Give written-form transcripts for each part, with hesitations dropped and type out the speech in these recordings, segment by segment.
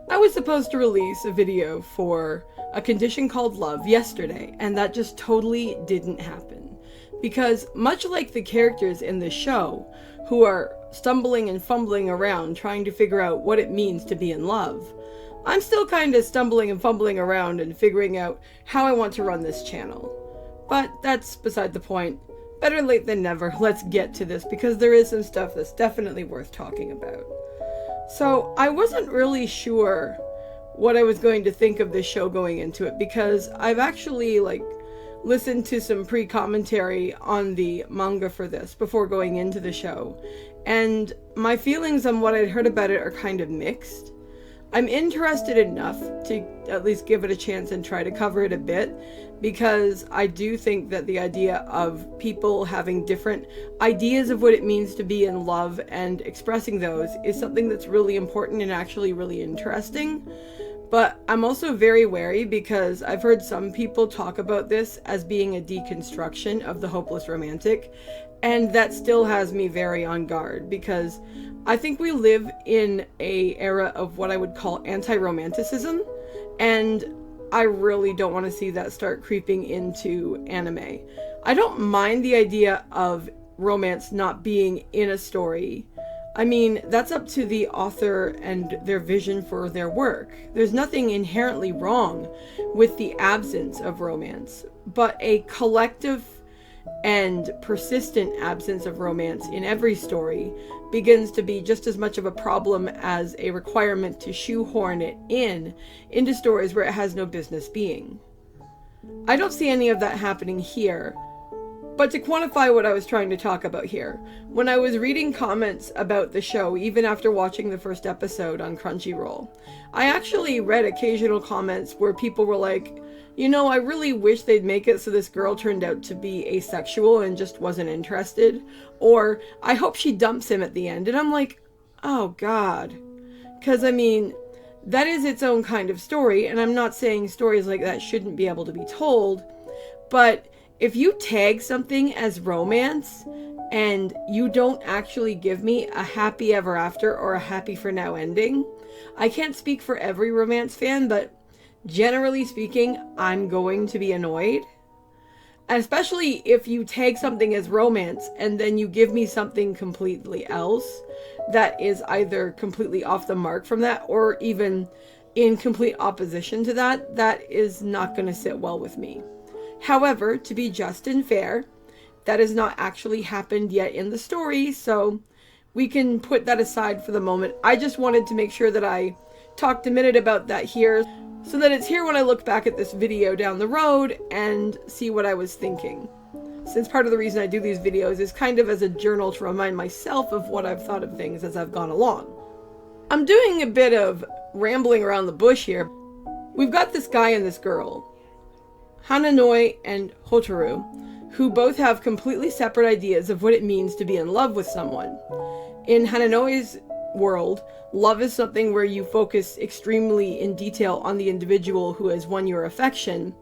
I was supposed to release a video for A Condition Called Love yesterday, and that just totally didn't happen. Because much like the characters in the show, who are stumbling and fumbling around trying to figure out what it means to be in love, I'm still kind of stumbling and fumbling around and figuring out how I want to run this channel. But that's beside the point. Better late than never. Let's get to this, because there is some stuff that's definitely worth talking about. So I wasn't really sure what I was going to think of this show going into it, because I've actually listened to some pre-commentary on the manga for this before going into the show, and my feelings on what I'd heard about it are kind of mixed. I'm interested enough to at least give it a chance and try to cover it a bit, because I do think that the idea of people having different ideas of what it means to be in love and expressing those is something that's really important and actually really interesting. But I'm also very wary, because I've heard some people talk about this as being a deconstruction of the hopeless romantic, and that still has me very on guard, because I think we live in an era of what I would call anti-romanticism, and I really don't want to see that start creeping into anime. I don't mind the idea of romance not being in a story. I mean, that's up to the author and their vision for their work. There's nothing inherently wrong with the absence of romance, but a collective and persistent absence of romance in every story begins to be just as much of a problem as a requirement to shoehorn it into stories where it has no business being. I don't see any of that happening here. But to quantify what I was trying to talk about here, when I was reading comments about the show, even after watching the first episode on Crunchyroll, I actually read occasional comments where people were like, I really wish they'd make it so this girl turned out to be asexual and just wasn't interested. Or, I hope she dumps him at the end. And I'm like, oh God. Because, that is its own kind of story, and I'm not saying stories like that shouldn't be able to be told, but if you tag something as romance and you don't actually give me a happy ever after or a happy for now ending, I can't speak for every romance fan, but generally speaking, I'm going to be annoyed. And especially if you tag something as romance and then you give me something completely else that is either completely off the mark from that or even in complete opposition to that, that is not going to sit well with me. However, to be just and fair, that has not actually happened yet in the story, so we can put that aside for the moment. I just wanted to make sure that I talked a minute about that here, so that it's here when I look back at this video down the road and see what I was thinking. Since part of the reason I do these videos is kind of as a journal to remind myself of what I've thought of things as I've gone along. I'm doing a bit of rambling around the bush here. We've got this guy and this girl, Hananoi and Hotaru, who both have completely separate ideas of what it means to be in love with someone. In Hananoi's world, love is something where you focus extremely in detail on the individual who has won your affection,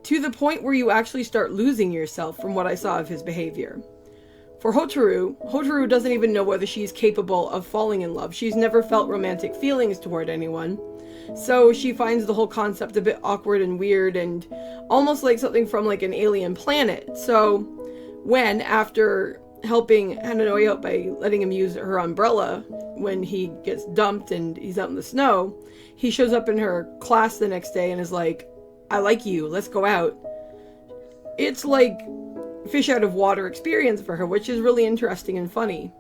to the point where you actually start losing yourself from what I saw of his behavior. For Hotaru doesn't even know whether she's capable of falling in love. She's never felt romantic feelings toward anyone. So she finds the whole concept a bit awkward and weird and almost like something from an alien planet. So when, after helping Hananoi out by letting him use her umbrella when he gets dumped and he's out in the snow, he shows up in her class the next day and is like, I like you, let's go out. It's like fish out of water experience for her, which is really interesting and funny.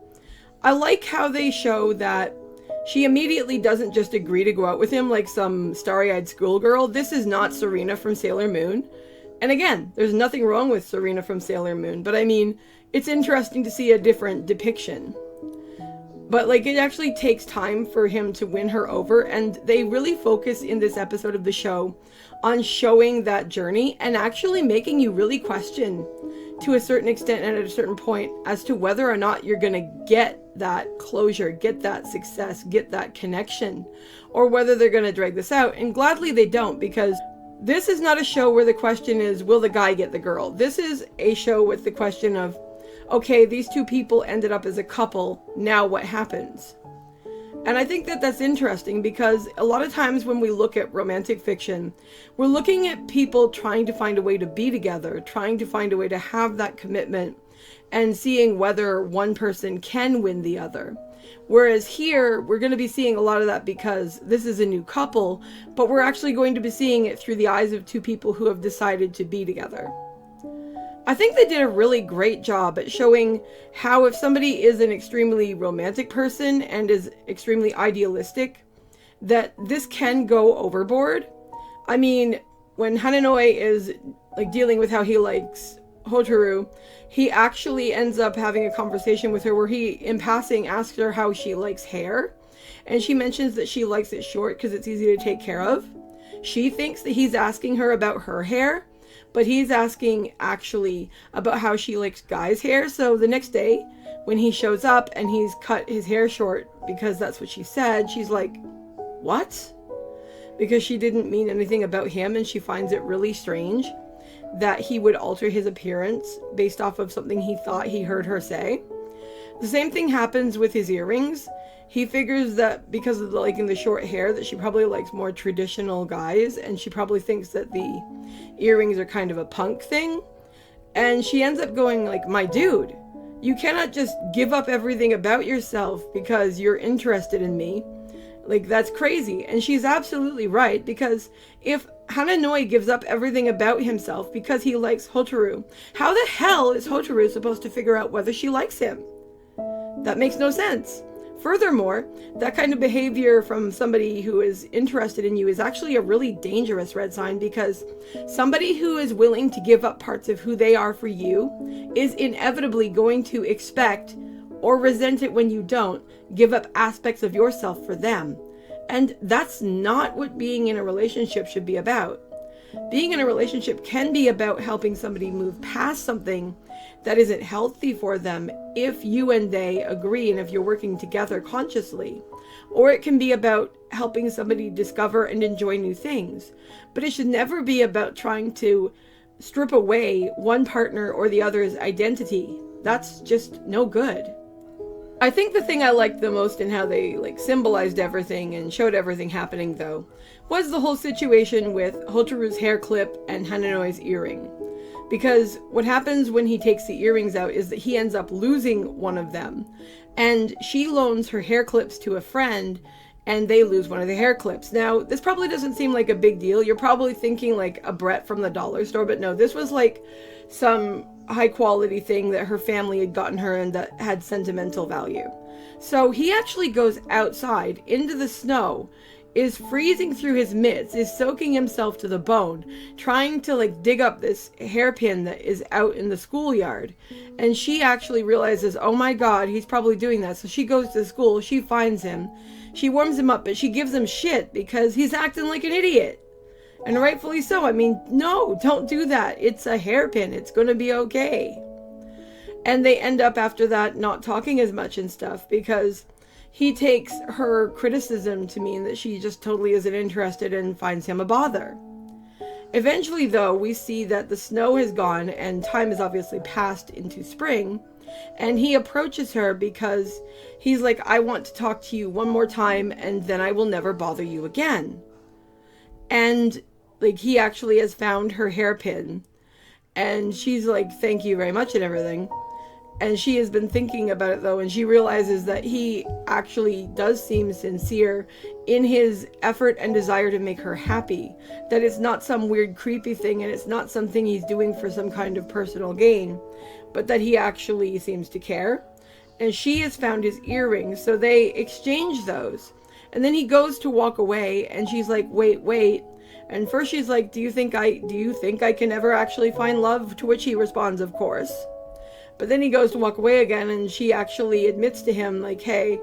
I like how they show that she immediately doesn't just agree to go out with him like some starry-eyed schoolgirl. This is not Serena from Sailor Moon. And again, there's nothing wrong with Serena from Sailor Moon, but it's interesting to see a different depiction. But it actually takes time for him to win her over, and they really focus in this episode of the show on showing that journey and actually making you really question, to a certain extent and at a certain point, as to whether or not you're going to get that closure, get that success, get that connection, or whether they're going to drag this out. And gladly they don't, because this is not a show where the question is, will the guy get the girl? This is a show with the question of, okay, these two people ended up as a couple, now what happens? And I think that that's interesting because a lot of times when we look at romantic fiction, we're looking at people trying to find a way to be together, trying to find a way to have that commitment, and seeing whether one person can win the other. Whereas here, we're going to be seeing a lot of that because this is a new couple, but we're actually going to be seeing it through the eyes of two people who have decided to be together. I think they did a really great job at showing how if somebody is an extremely romantic person and is extremely idealistic, that this can go overboard. I mean, when Hananoi is like dealing with how he likes Hotaru, he actually ends up having a conversation with her where he, in passing, asks her how she likes hair. And she mentions that she likes it short because it's easy to take care of. She thinks that he's asking her about her hair, but he's asking actually about how she likes guys' hair. So the next day, when he shows up and he's cut his hair short because that's what she said, she's like, what? Because she didn't mean anything about him, and she finds it really strange that he would alter his appearance based off of something he thought he heard her say. The same thing happens with his earrings. He figures that because of liking the short hair that she probably likes more traditional guys, and she probably thinks that the earrings are kind of a punk thing. And she ends up going like, my dude, you cannot just give up everything about yourself because you're interested in me. Like, that's crazy. And she's absolutely right, because if Hananoi gives up everything about himself because he likes Hotaru, how the hell is Hotaru supposed to figure out whether she likes him? That makes no sense. Furthermore, that kind of behavior from somebody who is interested in you is actually a really dangerous red sign, because somebody who is willing to give up parts of who they are for you is inevitably going to expect or resent it when you don't give up aspects of yourself for them. And that's not what being in a relationship should be about. Being in a relationship can be about helping somebody move past something that isn't healthy for them if you and they agree and if you're working together consciously. Or it can be about helping somebody discover and enjoy new things. But it should never be about trying to strip away one partner or the other's identity. That's just no good. I think the thing I liked the most in how they symbolized everything and showed everything happening, though, was the whole situation with Hotaru's hair clip and Hananoi's earring. Because what happens when he takes the earrings out is that he ends up losing one of them, and she loans her hair clips to a friend, and they lose one of the hair clips. Now, this probably doesn't seem like a big deal. You're probably thinking like a Brett from the dollar store, but no, this was like some high quality thing that her family had gotten her and that had sentimental value. So he actually goes outside into the snow, is freezing through his mitts, is soaking himself to the bone, trying to dig up this hairpin that is out in the schoolyard. And she actually realizes, oh my god, he's probably doing that. So she goes to school, she finds him, she warms him up, but she gives him shit because he's acting like an idiot. And rightfully so. I mean, no, don't do that. It's a hairpin. It's going to be okay. And they end up after that not talking as much and stuff because he takes her criticism to mean that she just totally isn't interested and finds him a bother. Eventually, though, we see that the snow has gone and time has obviously passed into spring. And he approaches her because he's like, I want to talk to you one more time and then I will never bother you again. And he actually has found her hairpin, and she's like, thank you very much and everything. And she has been thinking about it though, and she realizes that he actually does seem sincere in his effort and desire to make her happy. That it's not some weird creepy thing, and it's not something he's doing for some kind of personal gain, but that he actually seems to care. And she has found his earrings, so they exchange those. And then he goes to walk away, and she's like, wait. And first she's like, do you think I can ever actually find love? To which he responds, of course. But then he goes to walk away again, and she actually admits to him, like, hey,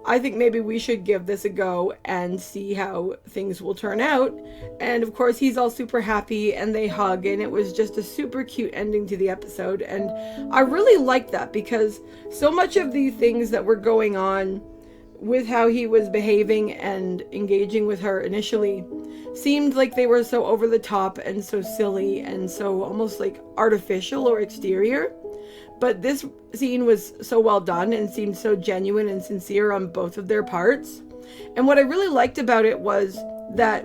I think maybe we should give this a go and see how things will turn out. And of course he's all super happy, and they hug, and it was just a super cute ending to the episode. And I really liked that, because so much of the things that were going on with how he was behaving and engaging with her initially seemed like they were so over the top and so silly and so almost like artificial or exterior. But this scene was so well done and seemed so genuine and sincere on both of their parts. And what I really liked about it was that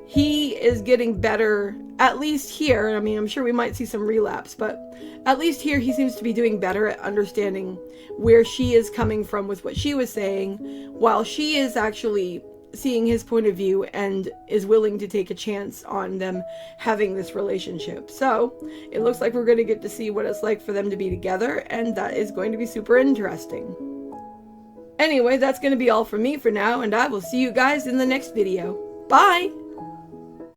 he is getting better, at least here. I mean, I'm sure we might see some relapse, but at least here he seems to be doing better at understanding where she is coming from with what she was saying, while she is actually seeing his point of view and is willing to take a chance on them having this relationship. So it looks like we're going to get to see what it's like for them to be together, and that is going to be super interesting. Anyway, that's going to be all from me for now, and I will see you guys in the next video. Bye!